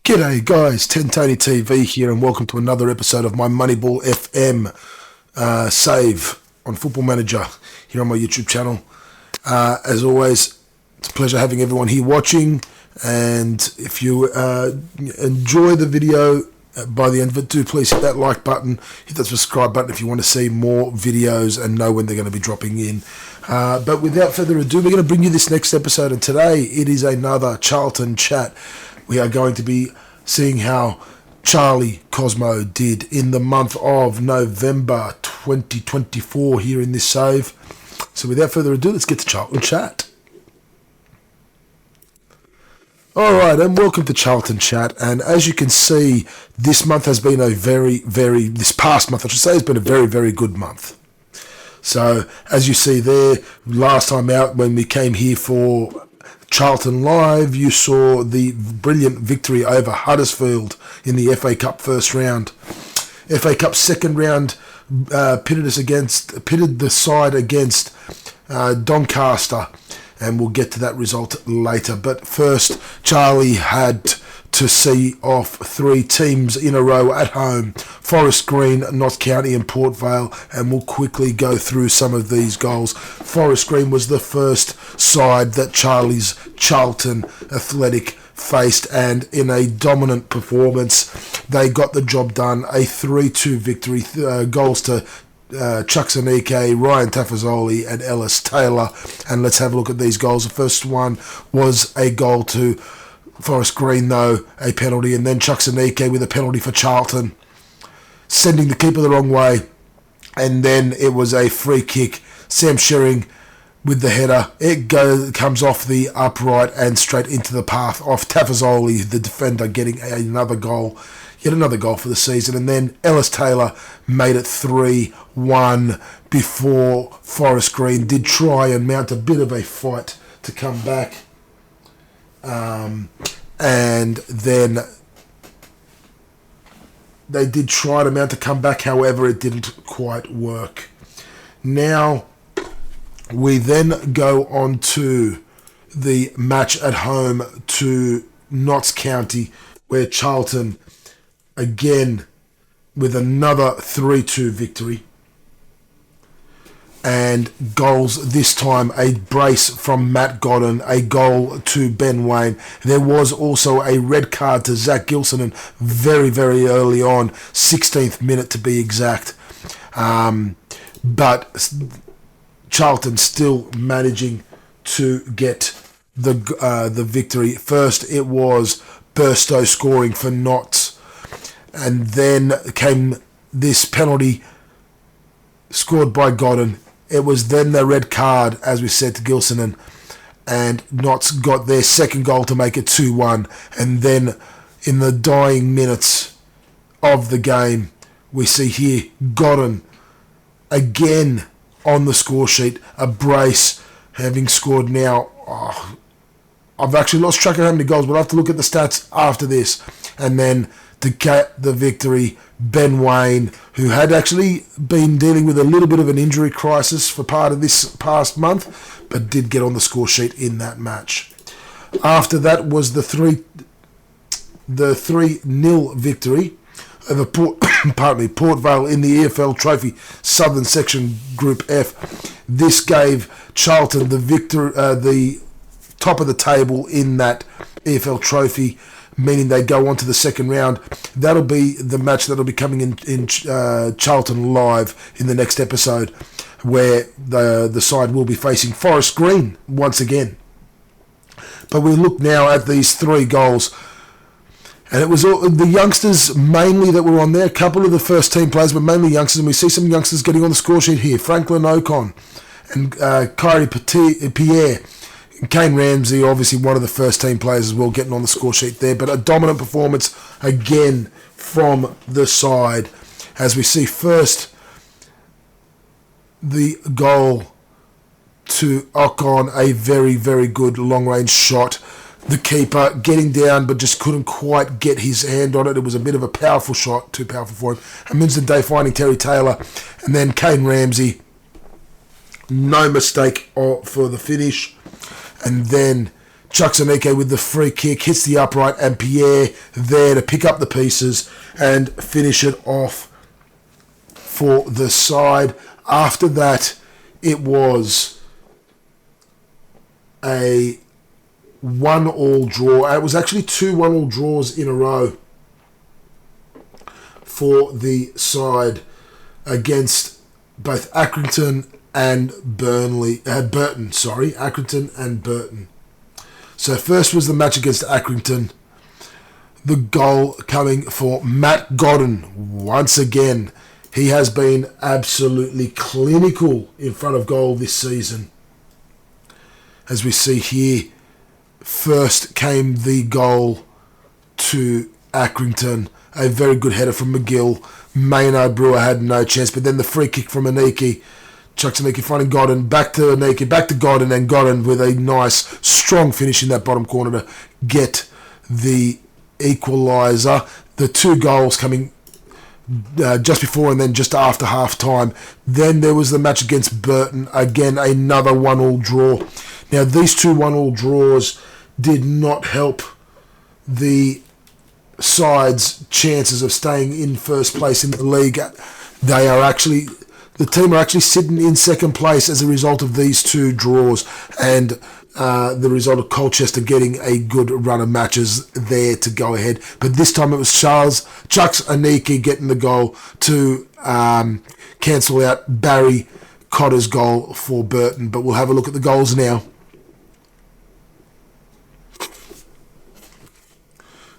G'day guys, 10 Tony TV here and welcome to another episode of my Moneyball FM save on Football Manager here on my YouTube channel. As always, it's a pleasure having everyone here watching, and if you enjoy the video by the end of it, do please hit that like button, hit that subscribe button if you want to see more videos and know when they're going to be dropping in. But without further ado, we're going to bring you this next episode, and today it is another Charlton Chat. We are going to be seeing how Charlie Cosmo did in the month of November 2024 here in this save. So without further ado, let's get to Charlton Chat. Alright, and welcome to Charlton Chat. And as you can see, this month has been this past month, I should say, has been a very, very good month. So, as you see there, last time out when we came here for Charlton Live, you saw the brilliant victory over Huddersfield in the FA Cup first round. FA Cup second round pitted the side against Doncaster, and we'll get to that result later. But first, Charlie had to see off three teams in a row at home: Forest Green, Notts County and Port Vale, and we'll quickly go through some of these goals. Forest Green was the first side that Charlie's Charlton Athletic faced, and in a dominant performance they got the job done. A 3-2 victory, goals to Chucksanike, Ryan Tafazoli and Ellis Taylor. And let's have a look at these goals. The first one was a goal to Forest Green, though, a penalty, and then Chucksanike with a penalty for Charlton, sending the keeper the wrong way. And then it was a free kick. Sam Shering with the header. It comes off the upright and straight into the path of Tafazoli, the defender, getting another goal. Yet another goal for the season. And then Ellis Taylor made it 3-1 before Forest Green did try and mount a bit of a fight to come back. And then they did try to mount a comeback, however it didn't quite work. Now we then go on to the match at home to Notts County, where Charlton again with another 3-2 victory. And goals this time, a brace from Matt Godden, a goal to Ben Waine. There was also a red card to Zach Gilson very, very early on, 16th minute to be exact. But Charlton still managing to get the victory. First it was Burstow scoring for Notts, and then came this penalty scored by Godden. It was then the red card, as we said, to Gilson, and Notts got their second goal to make it 2-1. And then in the dying minutes of the game, we see here Godden again on the score sheet, a brace, having scored now. I've actually lost track of how many goals, but I'll have to look at the stats after this. And then to get the victory, Ben Waine, who had actually been dealing with a little bit of an injury crisis for part of this past month, but did get on the score sheet in that match. After that was the 3-0 victory over Port Vale in the EFL Trophy Southern Section Group F. This gave Charlton the top of the table in that EFL Trophy, meaning they go on to the second round. That'll be the match that'll be coming in Charlton Live in the next episode, where the side will be facing Forest Green once again. But we look now at these three goals, and it was all the youngsters mainly that were on there. A couple of the first team players, but mainly youngsters, and we see some youngsters getting on the score sheet here. Franklin Ocon and Kyrie Pierre. Kane Ramsey, obviously one of the first team players as well, getting on the score sheet there. But a dominant performance again from the side, as we see first the goal to Ocon, a very, very good long-range shot. The keeper getting down, but just couldn't quite get his hand on it. It was a bit of a powerful shot, too powerful for him. And Minston Day finding Terry Taylor, and then Kane Ramsey, no mistake for the finish. And then Chucks Aneke with the free kick, hits the upright, and Pierre there to pick up the pieces and finish it off for the side. After that, it was a 1-1 draw. It was actually 2 1-1 draws in a row for the side against both Accrington and Burton. Accrington and Burton. So first was the match against Accrington. The goal coming for Matt Godden once again. He has been absolutely clinical in front of goal this season. As we see here, first came the goal to Accrington. A very good header from McGill. Maynard Brewer had no chance, but then the free kick from Aneke. Chucks Aneke finding Godden, back to Aneke, back to Godden, and Godden with a nice, strong finish in that bottom corner to get the equaliser. The 2 goals coming just before and then just after half-time. Then there was the match against Burton. Again, another 1-1 draw. Now, these 2 1-1 draws did not help the side's chances of staying in first place in the league. The team are actually sitting in second place as a result of these 2 draws and the result of Colchester getting a good run of matches there to go ahead. But this time it was Chucks Aneke getting the goal to cancel out Barry Cotter's goal for Burton. But we'll have a look at the goals now.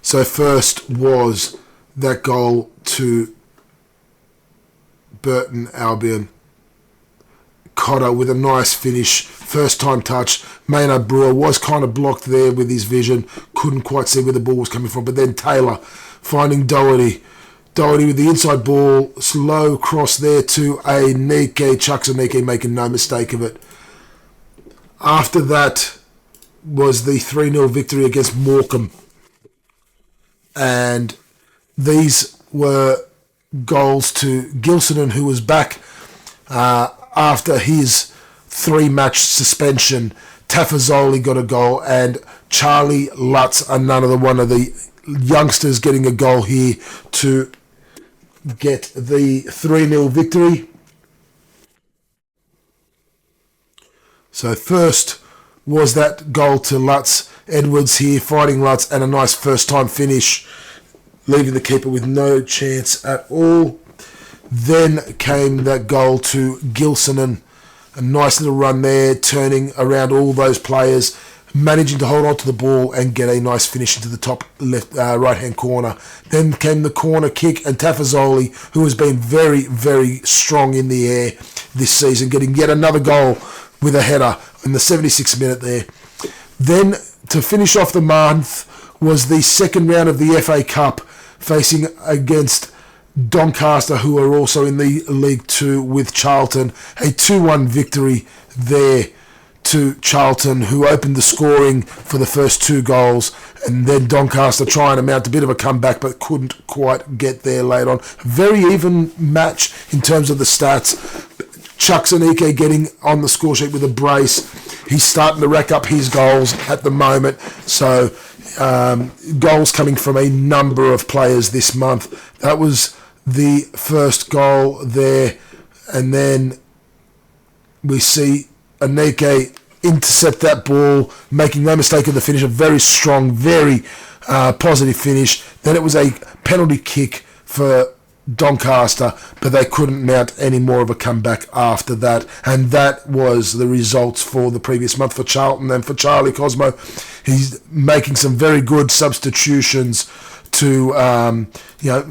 So first was that goal to Burton Albion. Cotter with a nice finish, first time touch. Maynard Brewer was kind of blocked there with his vision, couldn't quite see where the ball was coming from, but then Taylor finding Doherty with the inside ball, slow cross there to Aneke. Chucks Aneke making no mistake of it. After that was the 3-0 victory against Morecambe, and these were goals to Gilsonan, who was back after his 3-match suspension. Tafazoli got a goal, and Charlie Lutz, another one of the youngsters, getting a goal here to get the 3-0 victory. So first was that goal to Lutz. Edwards here fighting Lutz, and a nice first-time finish, leaving the keeper with no chance at all. Then came that goal to Gilsonan. A nice little run there, turning around all those players, managing to hold on to the ball and get a nice finish into the top left right-hand corner. Then came the corner kick, and Tafazoli, who has been very, very strong in the air this season, getting yet another goal with a header in the 76th minute there. Then, to finish off the month, was the second round of the FA Cup, facing against Doncaster, who are also in the League 2 with Charlton. A 2-1 victory there to Charlton, who opened the scoring for the first 2 goals, and then Doncaster trying to mount a bit of a comeback but couldn't quite get there late on. A very even match in terms of the stats. Chucks Aneke getting on the score sheet with a brace. He's starting to rack up his goals at the moment, so goals coming from a number of players this month. That was the first goal there, and then we see Aneke intercept that ball, making no mistake of the finish. A very strong, very positive finish. Then it was a penalty kick for Doncaster, but they couldn't mount any more of a comeback after that, and that was the results for the previous month for Charlton. And for Charlie Cosmo, he's making some very good substitutions to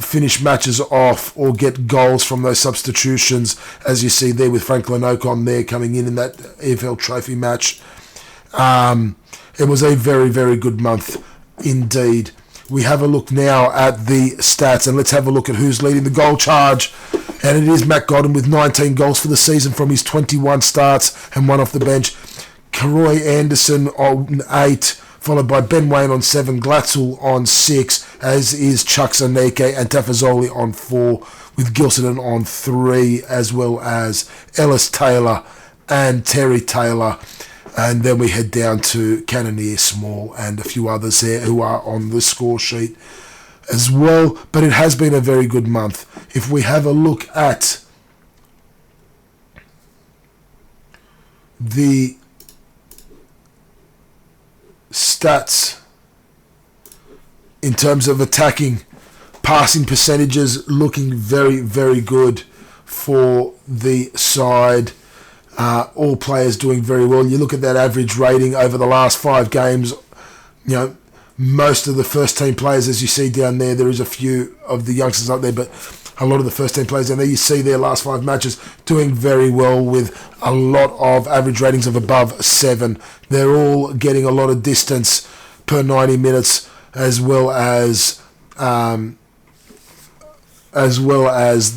finish matches off or get goals from those substitutions, as you see there with Franklin Ocon there coming in that EFL Trophy match. It was a very, very good month indeed. We have a look now at the stats, and let's have a look at who's leading the goal charge. And it is Matt Godden with 19 goals for the season from his 21 starts and 1 off the bench. Karoy Anderson on 8, followed by Ben Wayne on 7, Glatzel on 6, as is Chucks Aneke and Tafazoli on 4, with Gilsonan on 3, as well as Ellis Taylor and Terry Taylor. And then we head down to Cannoneer Small and a few others there who are on the score sheet as well. But it has been a very good month. If we have a look at the stats in terms of attacking, passing percentages looking very, very good for the side. All players doing very well. You look at that average rating over the last 5 games, most of the first team players, as you see down there is a few of the youngsters up there, but a lot of the first team players down there, you see their last 5 matches doing very well with a lot of average ratings of above 7. They're all getting a lot of distance per 90 minutes, as well as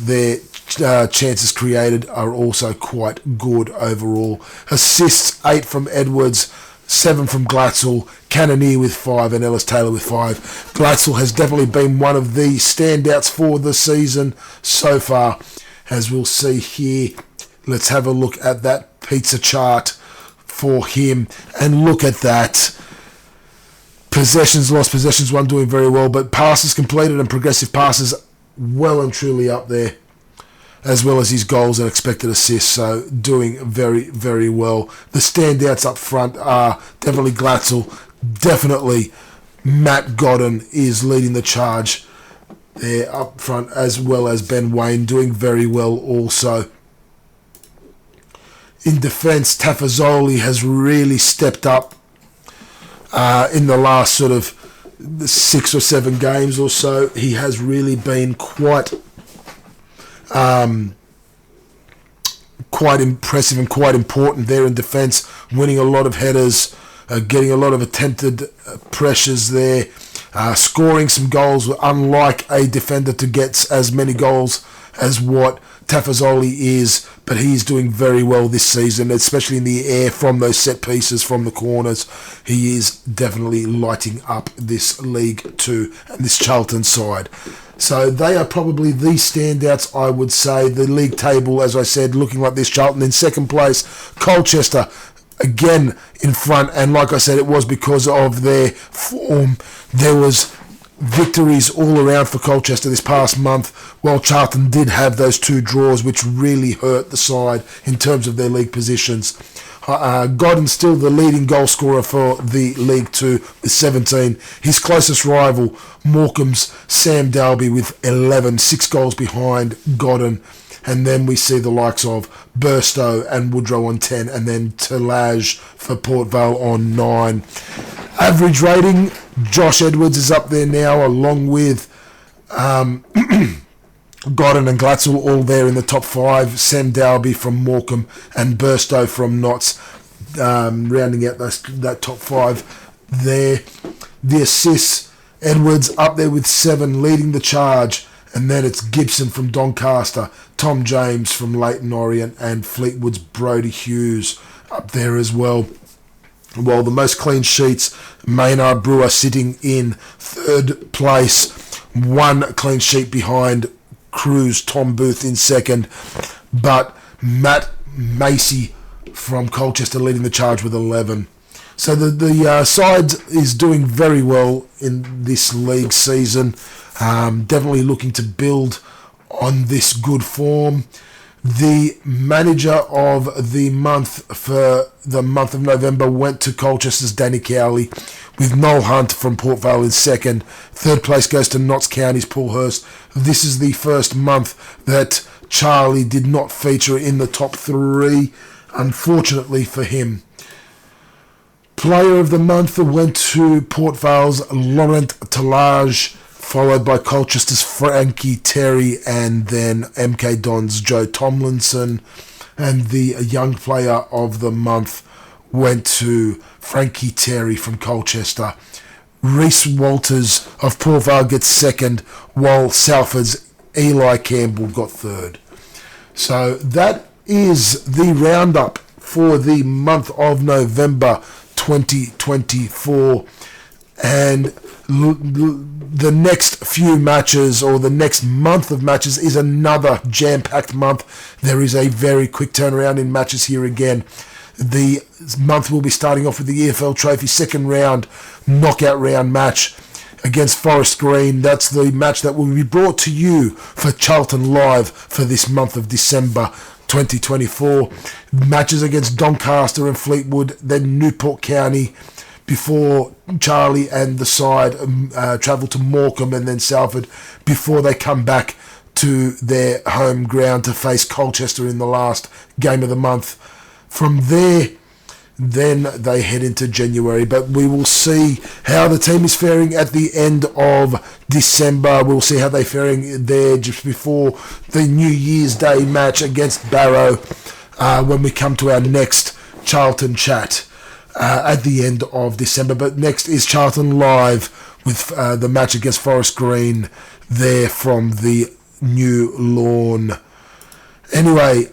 their chances created are also quite good overall. Assists 8 from Edwards, 7 from Glatzel, Cannoneer with 5 and Ellis Taylor with 5. Glatzel has definitely been one of the standouts for the season so far, as we'll see here. Let's have a look at that pizza chart for him and look at that. Possessions lost, possessions won, doing very well, but passes completed and progressive passes well and truly up there, as well as his goals and expected assists, so doing very, very well. The standouts up front are definitely Glatzel, definitely Matt Godden is leading the charge there up front, as well as Ben Wayne doing very well also. In defence, Tafazoli has really stepped up in the last sort of 6 or 7 games or so. He has really been quite impressive and quite important there in defence, winning a lot of headers, getting a lot of attempted pressures there, scoring some goals, unlike a defender to get as many goals as what Tafazoli is, but he's doing very well this season, especially in the air from those set pieces from the corners. He is definitely lighting up this League 2 and this Charlton side. So they are probably the standouts, I would say. The league table, as I said, looking like this. Charlton in second place. Colchester again in front, and like I said, it was because of their form. There was victories all around for Colchester this past month, while Charlton did have those 2 draws, which really hurt the side in terms of their league positions. Godden still the leading goal scorer for the League 2 with 17. His closest rival, Morecambe's Sam Dalby with 11, 6 goals behind Godden. And then we see the likes of Burstow and Woodrow on 10, and then Talage for Port Vale on 9. Average rating, Josh Edwards is up there now, along with Godden and Glatzel all there in the top 5. Sam Dalby from Morecambe and Burstow from Notts rounding out that top 5 there. The assists, Edwards up there with 7, leading the charge. And then it's Gibson from Doncaster, Tom James from Leyton Orient, and Fleetwood's Brodie Hughes up there as well. While the most clean sheets, Maynard Brewer sitting in 3rd place, 1 clean sheet behind Cruz, Tom Booth in 2nd, but Matt Macy from Colchester leading the charge with 11. So the side is doing very well in this league season, definitely looking to build on this good form. The manager of the month for the month of November went to Colchester's Danny Cowley, with Noel Hunt from Port Vale in 2nd. 3rd place goes to Notts County's Paul Hurst. This is the first month that Charlie did not feature in the top 3, unfortunately for him. Player of the month went to Port Vale's Laurent Talage, followed by Colchester's Frankie Terry, and then MK Don's Joe Tomlinson. And the young player of the month went to Frankie Terry from Colchester. Reece Walters of Port Vale gets 2nd, while Salford's Eli Campbell got 3rd. So that is the roundup for the month of November 2024. And the next few matches, or the next month of matches, is another jam-packed month. There is a very quick turnaround in matches here again. The month will be starting off with the EFL Trophy second round, knockout round match against Forest Green. That's the match that will be brought to you for Charlton Live for this month of December 2024. Matches against Doncaster and Fleetwood, then Newport County, before Charlie and the side travel to Morecambe and then Salford before they come back to their home ground to face Colchester in the last game of the month. From there, then they head into January, but we will see how the team is faring at the end of December. We'll see how they're faring there just before the New Year's Day match against Barrow when we come to our next Charlton Chat at the end of December. But next is Charlton Live with the match against Forest Green there from the new lawn. Anyway,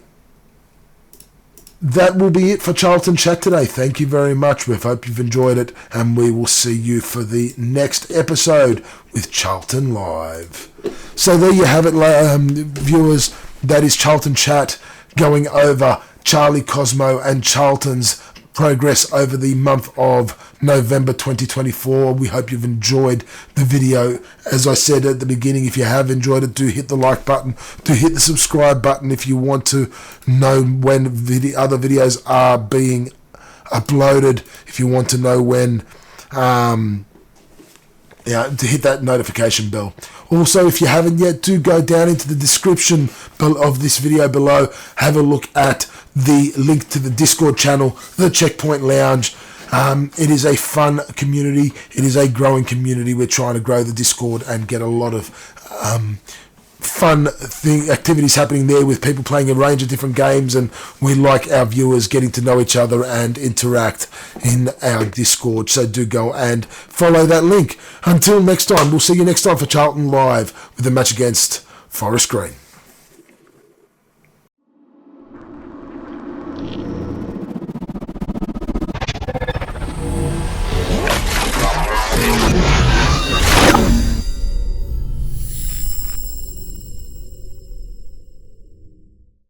that will be it for Charlton Chat today. Thank you very much. We hope you've enjoyed it, and we will see you for the next episode with Charlton Live. So there you have it, viewers. That is Charlton Chat going over Charlie Cosmo and Charlton's progress over the month of November 2024. We hope you've enjoyed the video. As I said at the beginning, if you have enjoyed it, do hit the like button, do hit the subscribe button if you want to know when other videos are being uploaded, if you want to know when to hit that notification bell. Also, if you haven't yet, do go down into the description of this video below, have a look at the link to the Discord channel, the Checkpoint Lounge. It is a fun community. It is a growing community. We're trying to grow the Discord and get a lot of fun activities happening there with people playing a range of different games, and we like our viewers getting to know each other and interact in our Discord. So do go and follow that link. Until next time, we'll see you next time for Charlton Live with the match against Forest Green.